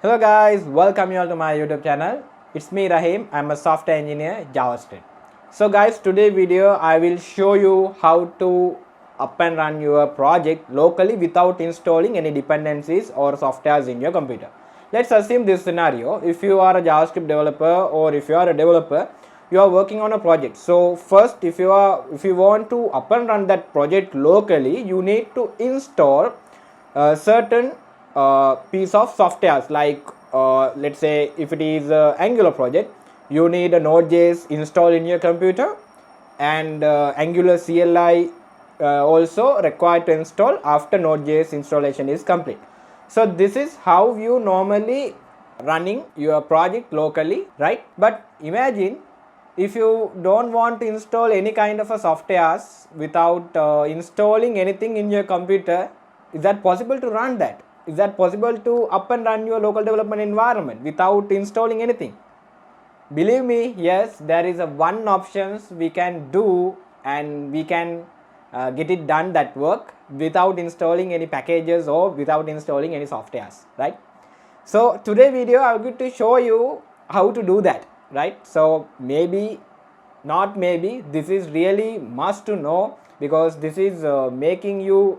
Hello guys, welcome you all to my YouTube channel. It's me Rahim. I'm a software engineer JavaScript. So guys, today video I will show you how to up and run your project locally without installing any dependencies or softwares in your computer. Let's assume this scenario. If you are a JavaScript developer or if you are a developer, you are working on a project. So first, if you want to up and run that project locally, you need to install certain piece of softwares like let's say if it is Angular project, you need a Node.js installed in your computer, and Angular CLI also required to install after Node.js installation is complete. So this is how you normally running your project locally, right? But imagine if you don't want to install any kind of a softwares without installing anything in your computer. Is that possible to run that? Is that possible to up and run your local development environment without installing anything? Believe me, yes, there is a one options we can do, and we can get it done that work without installing any packages or without installing any softwares, right? So today video I'm going to show you how to do that, right? So maybe, not maybe, this is really must to know, because this is making you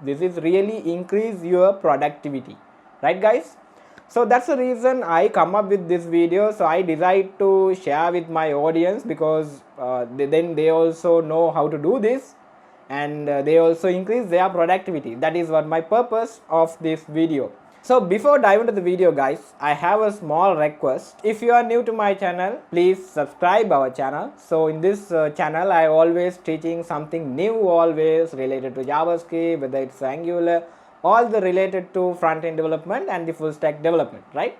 this is really increase your productivity, right guys? So that's the reason I come up with this video. So I decide to share with my audience, because then they also know how to do this, and they also increase their productivity. That is what my purpose of this video. So before dive into the video guys, I have a small request. If you are new to my channel, please subscribe our channel. So in this channel I always teaching something new, always related to JavaScript, whether it's Angular, all the related to front-end development and the full stack development, right?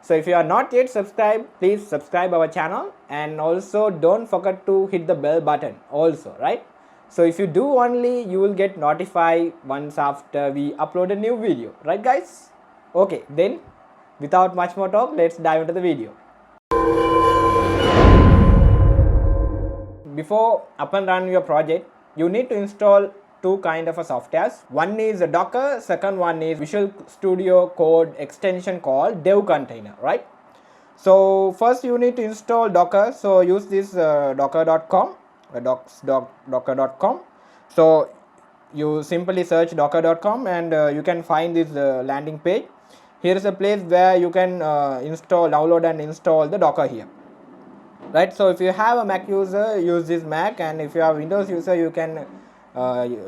So if you are not yet subscribed, please subscribe our channel, and also don't forget to hit the bell button also, right? So if you do only, you will get notified once after we upload a new video, right guys? Okay, then without much more talk, let's dive into the video. Before up and run your project, you need to install two kind of a softwares. One is a Docker, second one is Visual Studio Code extension called Dev Container, right? So first you need to install Docker. So use this docker.com, docker.com. So you simply search docker.com, and you can find this landing page. Here is a place where you can download and install the Docker here, right? So if you have a Mac user, use this Mac, and if you have Windows user, you can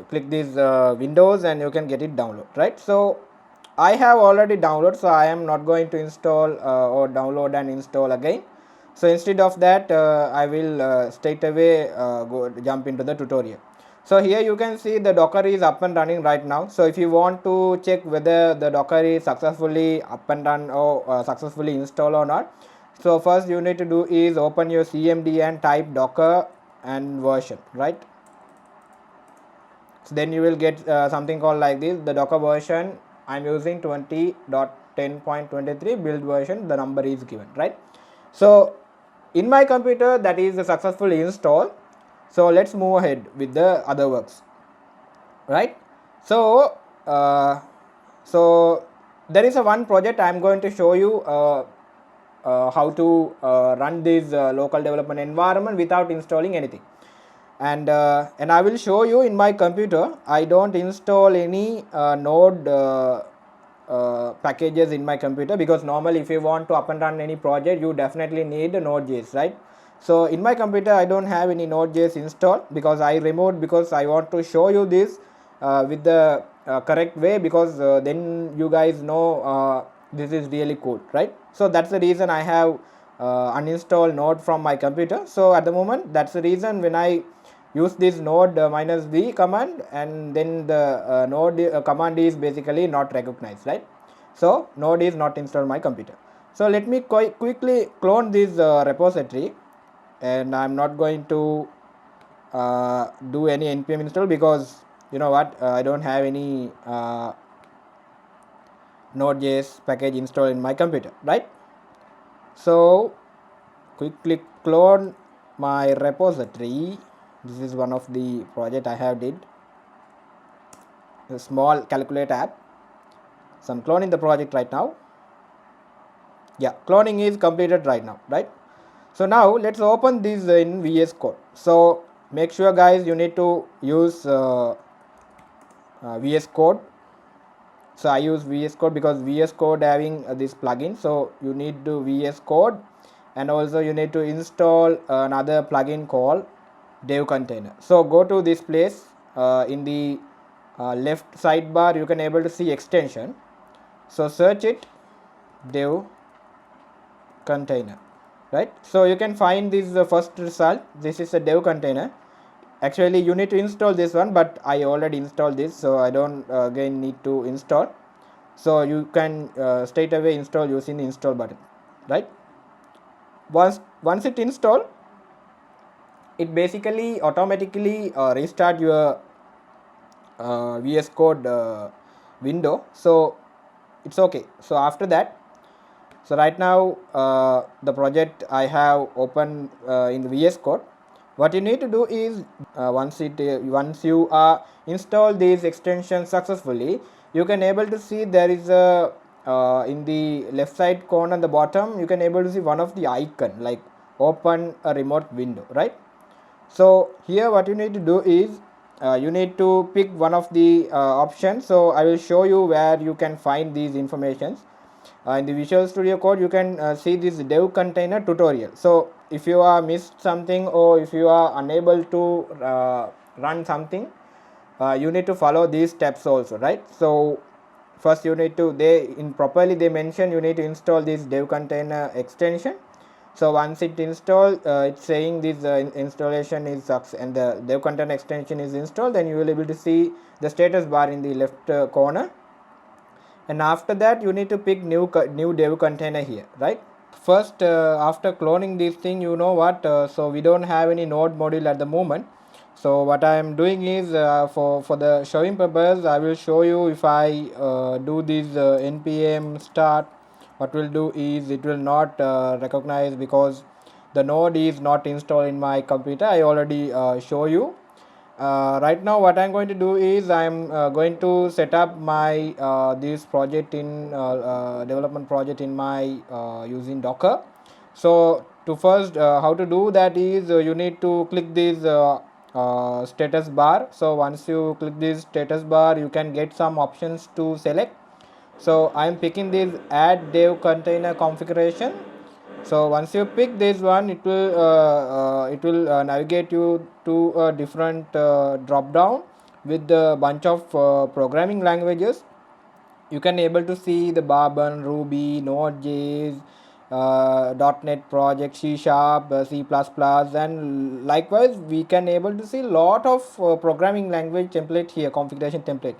click this Windows and you can get it download, right? So I have already downloaded, so I am not going to install or download and install again. So instead of that, I will straight away jump into the tutorial. So here you can see the Docker is up and running right now. So if you want to check whether the Docker is successfully up and run or successfully installed or not, so first you need to do is open your CMD and type Docker and version, right? So then you will get something called like this. The Docker version I'm using 20.10.23 build version, the number is given, right? So in my computer that is successfully installed. So let's move ahead with the other works, right? So so there is a one project I'm going to show you how to run this local development environment without installing anything, and I will show you in my computer. I don't install any Node packages in my computer, because normally if you want to up and run any project, you definitely need Node.js, right? So in my computer I don't have any Node.js installed, because I removed, because I want to show you this with the correct way, because then you guys know this is really cool, right? So that's the reason I have uninstalled Node from my computer. So at the moment, that's the reason when I use this node -v command, and then the node command is basically not recognized, right? So node is not installed on my computer. So let me quickly clone this repository, and I'm not going to do any npm install, because you know what, I don't have any Node.js package installed in my computer, right? So quickly clone my repository. This is one of the project I have did, a small calculate app. So I'm cloning the project right now. Yeah, cloning is completed right now, right? So now let's open this in VS Code. So make sure guys, you need to use VS Code. So I use VS Code because VS Code having this plugin. So you need to VS Code, and also you need to install another plugin called Dev Container. So go to this place in the left sidebar. You can able to see extension. So search it, Dev Container, right? So you can find this first result. This is a Dev Container. Actually you need to install this one, but I already installed this, so I don't again need to install. So you can straight away install using the install button, right? Once it install, it basically automatically restart your VS Code window. So it's okay. So after that, so right now the project I have opened in the VS Code. What you need to do is once you install these extensions successfully, you can able to see there is a in the left side corner on the bottom, you can able to see one of the icon like open a remote window, right? So here what you need to do is you need to pick one of the options. So I will show you where you can find these informations. In the Visual Studio Code you can see this Dev Container tutorial. So if you are missed something, or if you are unable to run something, you need to follow these steps also, right? So first you need to, they mention you need to install this Dev Container extension. So once it install, it's saying this installation is success and the Dev Container extension is installed, then you will be able to see the status bar in the left corner. And after that you need to pick new Dev Container here, right? First after cloning this thing, you know what, so we don't have any node module at the moment. So what I am doing is for the showing purpose, I will show you if I do this npm start, what will do is it will not recognize because the node is not installed in my computer. I already show you. Right now what I'm going to do is I'm going to set up my this project in development project in my using Docker. So to first how to do that is you need to click this status bar. So once you click this status bar, you can get some options to select. So I'm picking this add Dev Container configuration. So once you pick this one, it will navigate you to a different drop down with a bunch of programming languages. You can able to see the Barbon, Ruby, Node.js, .NET project, C Sharp, C++, and likewise we can able to see lot of programming language template here, configuration template.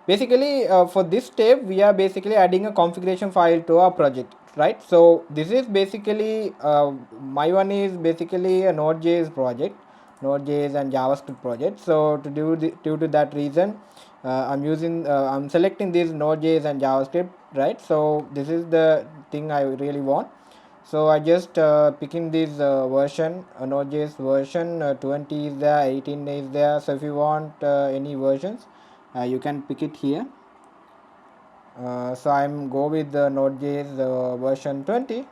Basically for this step we are basically adding a configuration file to our project, right? So this is basically my one is basically a Node.js project, Node.js and JavaScript project. So to do due to that reason I'm selecting this Node.js and JavaScript, right? So this is the thing I really want. So I just picking this version, Node.js version 20 is there, 18 is there. So if you want any versions, you can pick it here. So I'm go with the Node.js version 20,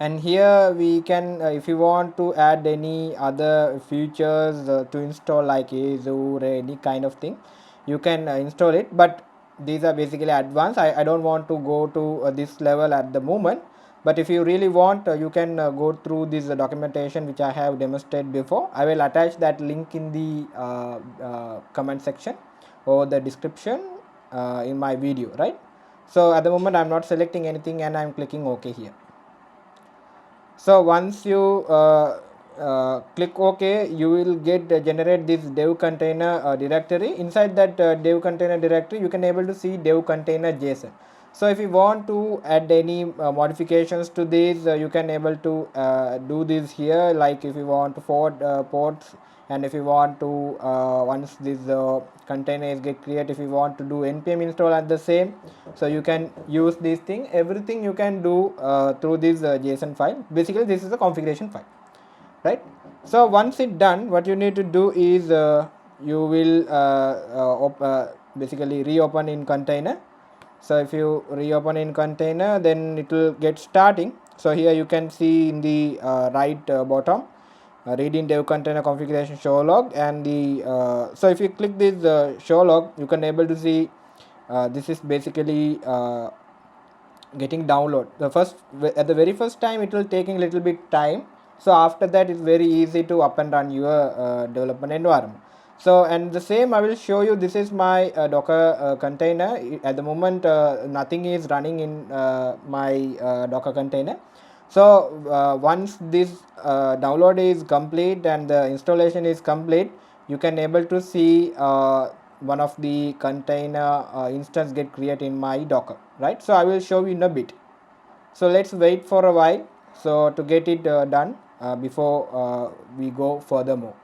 and here we can if you want to add any other features to install like Azure or any kind of thing, you can install it, but these are basically advanced. I don't want to go to this level at the moment, but if you really want you can go through this documentation which I have demonstrated before. I will attach that link in the comment section or the description in my video, right? So at the moment I'm not selecting anything and I'm clicking OK here. So once you click OK, you will get generate this Dev Container directory. Inside that Dev Container directory, you can able to see Dev Container JSON. So if you want to add any modifications to this, you can able to do this here. Like if you want to forward ports, and if you want to once this container is get created, if you want to do npm install at the same, so you can use this thing. Everything you can do through this JSON file. Basically this is a configuration file, right? So once it done, what you need to do is you will basically reopen in container. So if you reopen in container, then it will get starting. So here you can see in the right bottom, read in dev container configuration show log, and the so if you click this show log, you can able to see this is basically getting download. The first, at the very first time, it will taking a little bit time. So after that, it's very easy to up and run your development environment. So, and the same I will show you. This is my Docker container. At the moment, nothing is running in my Docker container. So once this download is complete and the installation is complete, you can able to see one of the container instance get created in my Docker, right? So I will show you in a bit. So let's wait for a while so to get it done before we go furthermore.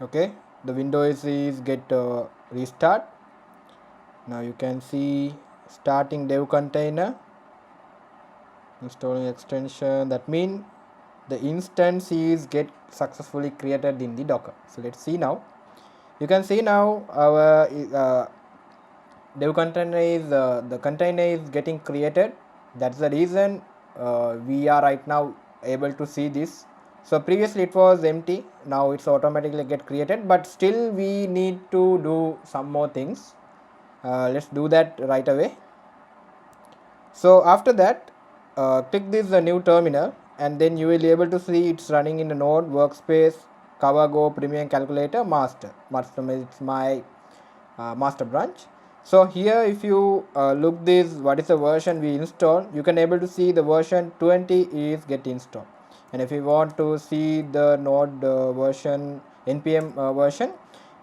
Okay, the Windows is get restart. Now you can see starting dev container, installing extension. That means the instance is get successfully created in the Docker. So let's see now. You can see now our dev container is the container is getting created. That's the reason we are right now able to see this. So previously it was empty, now it's automatically get created, but still we need to do some more things. Let's do that right away. So after that, click this new terminal, and then you will be able to see it's running in the node workspace CoverGo Premium Calculator Master. It's my master branch. So here if you look this what is the version we install, you can able to see the version 20 is get installed. And if you want to see the node version npm version,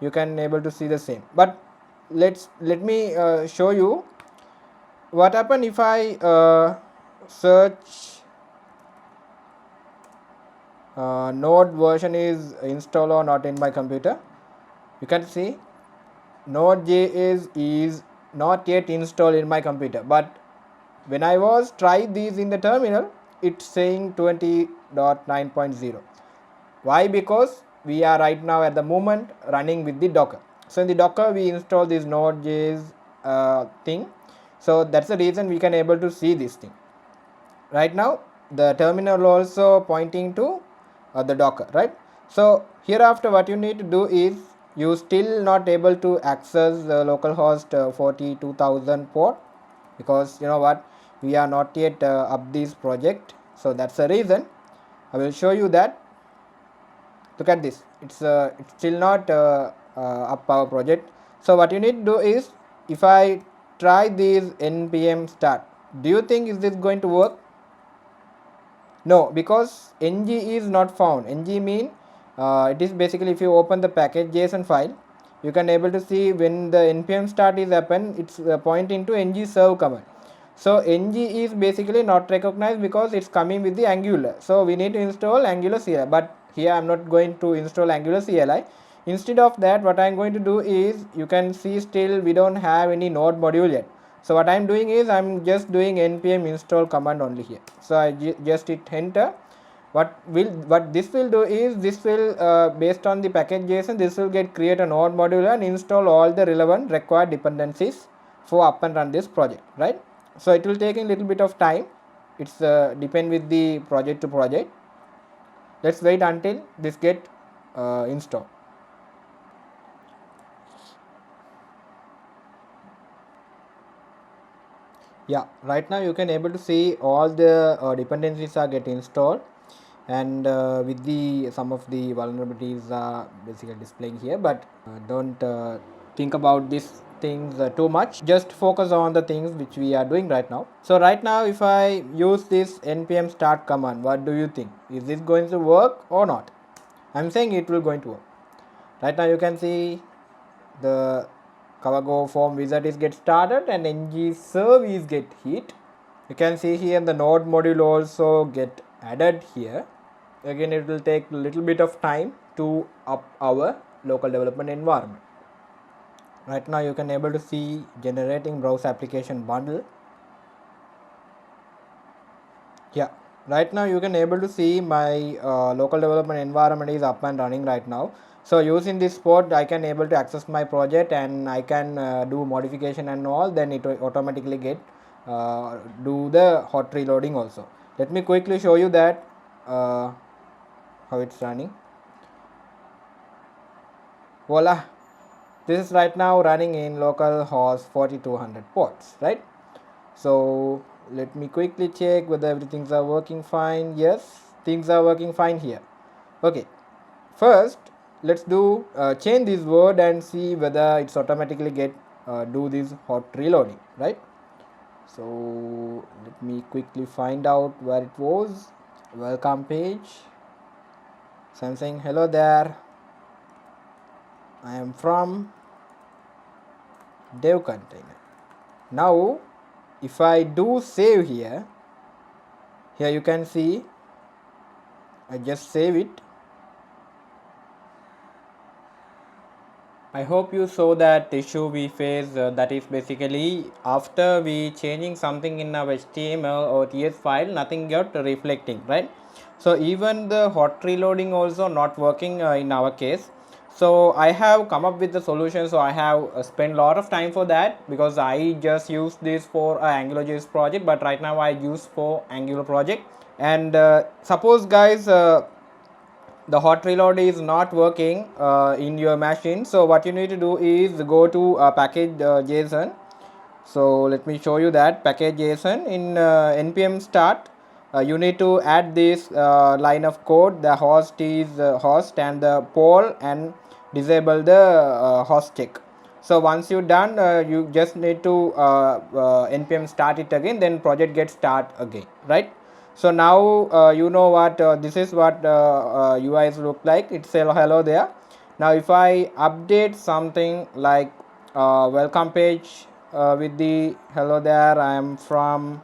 you can able to see the same. But let me show you what happen if I search node version is installed or not in my computer. You can see Node.js is not yet installed in my computer, but when I was try these in the terminal, it's saying 20.9.0. Why? Because we are right now at the moment running with the Docker. So in the Docker we install this Node.js thing. So that's the reason we can able to see this thing. Right now the terminal also pointing to the Docker, right? So hereafter what you need to do is, you still not able to access the localhost 42,000 port, because you know what, we are not yet up this project. So that's the reason I will show you that. Look at this, it's still not up our project. So what you need to do is, if I try this npm start, do you think is this going to work? No, because ng is not found. Ng mean it is basically, if you open the package JSON file, you can able to see when the npm start is happen, it's pointing to ng serve command. So ng is basically not recognized because it's coming with the Angular. So we need to install Angular CLI, but here I'm not going to install Angular CLI. Instead of that, what I'm going to do is, you can see still we don't have any node module yet. So what I'm doing is, I'm just doing npm install command only here. So I just hit enter. What this will do is, this will based on the package JSON, this will get create a node module and install all the relevant required dependencies for up and run this project, right? So it will take a little bit of time. It's depend with the project to project. Let's wait until this get installed. Yeah, right now you can able to see all the dependencies are get installed, and with the some of the vulnerabilities are basically displaying here, but don't think about these things too much. Just focus on the things which we are doing right now. So right now if I use this npm start command, what do you think, is this going to work or not? I'm saying it will going to work. Right now you can see the CoverGo form wizard is get started and ng serve is get hit. You can see here the node module also get added here. Again, it will take a little bit of time to up our local development environment. Right now you can able to see generating browser application bundle. Yeah, right now you can able to see my local development environment is up and running right now. So using this port I can able to access my project, and I can do modification and all, then it will automatically get do the hot reloading also. Let me quickly show you that how it's running. Voila, this is right now running in localhost 4200 ports, right? So let me quickly check whether everything's are working fine. Yes, things are working fine here. Okay, first let's do change this word and see whether it's automatically get do this hot reloading, right? So let me quickly find out where it was. Welcome page. So I'm saying hello there, I am from dev container. Now if I do save here you can see I just save it. I hope you saw that issue we face, that is basically after we changing something in our HTML or TS file, nothing got reflecting, right? So even the hot reloading also not working in our case. So I have come up with the solution. So I have spent a lot of time for that, because I just used this for AngularJS project, but right now I use for Angular project. And suppose guys the hot reload is not working in your machine, so what you need to do is go to package JSON. So let me show you that package JSON in npm start. You need to add this line of code. The host is host and the poll, and disable the host check. So once you're done, you just need to npm start it again, then project gets start again, right? So now you know what this is what UIs look like. It's hello there. Now if I update something like welcome page with the hello there, I am from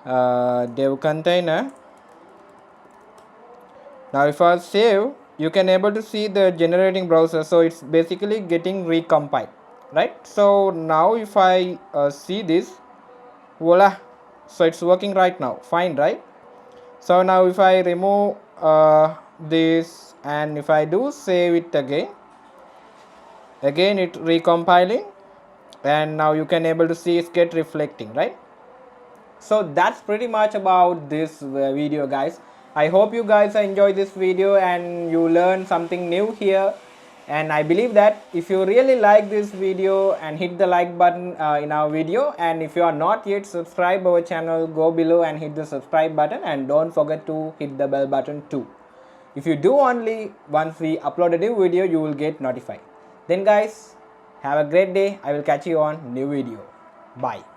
dev container. Now if I save, you can able to see the generating browser. So it's basically getting recompiled, right? So now if I see this, voila, so it's working right now, fine, right? So now if I remove this, and if I do save it again it recompiling, and now you can able to see it's get reflecting, right? So that's pretty much about this video, guys. I hope you guys enjoy this video and you learn something new here. And I believe that if you really like this video, and hit the like button in our video, and if you are not yet subscribed our channel, go below and hit the subscribe button, and don't forget to hit the bell button too. If you do, only once we upload a new video you will get notified. Then guys, have a great day. I will catch you on new video. Bye.